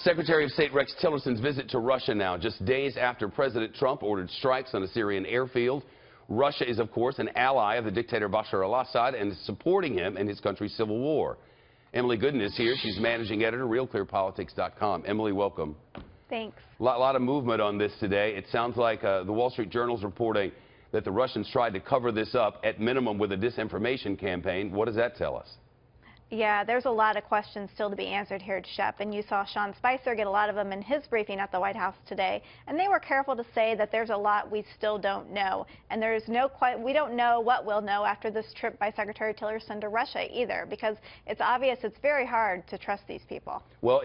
Secretary of State Rex Tillerson's visit to Russia now, just days after President Trump ordered strikes on a Syrian airfield. Russia is, of course, an ally of the dictator Bashar al-Assad and is supporting him in his country's civil war. Emily Goodin is here. She's managing editor, RealClearPolitics.com. Emily, welcome. Thanks. A lot of movement on this today. It sounds like the Wall Street Journal's reporting that the Russians tried to cover this up, at minimum, with a disinformation campaign. What does that tell us? Yeah, there's a lot of questions still to be answered here, Shep, and you saw Sean Spicer get a lot of them in his briefing at the White House today, and they were careful to say that there's a lot we still don't know, and we don't know what we'll know after this trip by Secretary Tillerson to Russia either, because it's obvious it's very hard to trust these people. Well,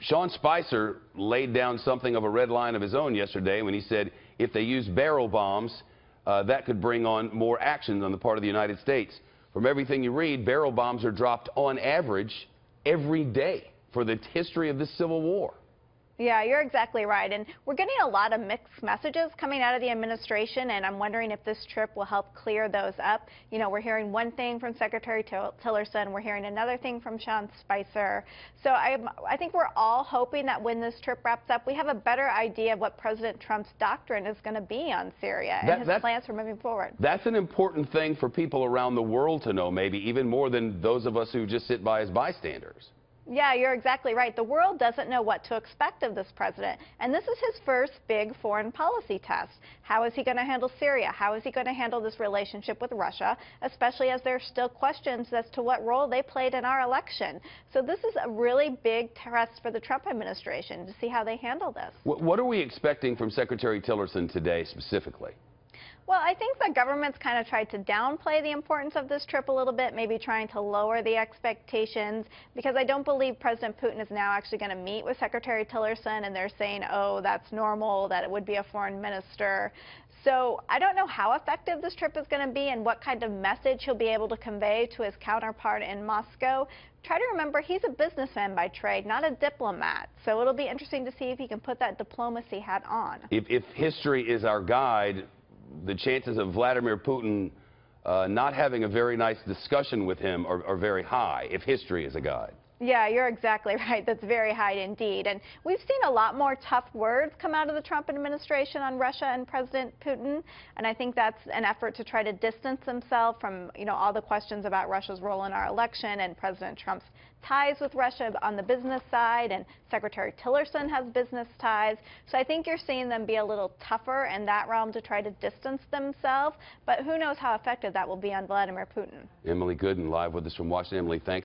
Sean Spicer laid down something of a red line of his own yesterday when he said if they use barrel bombs, that could bring on more action on the part of the United States. From everything you read, barrel bombs are dropped on average every day for the history of the Civil War. Yeah, you're exactly right. And we're getting a lot of mixed messages coming out of the administration, and I'm wondering if this trip will help clear those up. You know, we're hearing one thing from Secretary Tillerson. We're hearing another thing from Sean Spicer. So I think we're all hoping that when this trip wraps up, we have a better idea of what President Trump's doctrine is going to be on Syria and his plans for moving forward. That's an important thing for people around the world to know, maybe even more than those of us who just sit by as bystanders. Yeah, you're exactly right. The world doesn't know what to expect of this president, and this is his first big foreign policy test. How is he going to handle Syria? How is he going to handle this relationship with Russia, especially as there are still questions as to what role they played in our election? So this is a really big test for the Trump administration to see how they handle this. What are we expecting from Secretary Tillerson today specifically? Well, I think the government's kind of tried to downplay the importance of this trip a little bit, maybe trying to lower the expectations, because I don't believe President Putin is now actually going to meet with Secretary Tillerson, and they're saying, oh, that's normal, that it would be a foreign minister. So I don't know how effective this trip is going to be and what kind of message he'll be able to convey to his counterpart in Moscow. Try to remember, he's a businessman by trade, not a diplomat. So it'll be interesting to see if he can put that diplomacy hat on. If history is our guide, the chances of Vladimir Putin not having a very nice discussion with him are very high, if history is a guide. Yeah, you're exactly right. That's very high indeed. And we've seen a lot more tough words come out of the Trump administration on Russia and President Putin. And I think that's an effort to try to distance themselves from, all the questions about Russia's role in our election and President Trump's ties with Russia on the business side. And Secretary Tillerson has business ties. So I think you're seeing them be a little tougher in that realm to try to distance themselves. But who knows how effective that will be on Vladimir Putin. Emily Goodin live with us from Washington. Emily, thanks.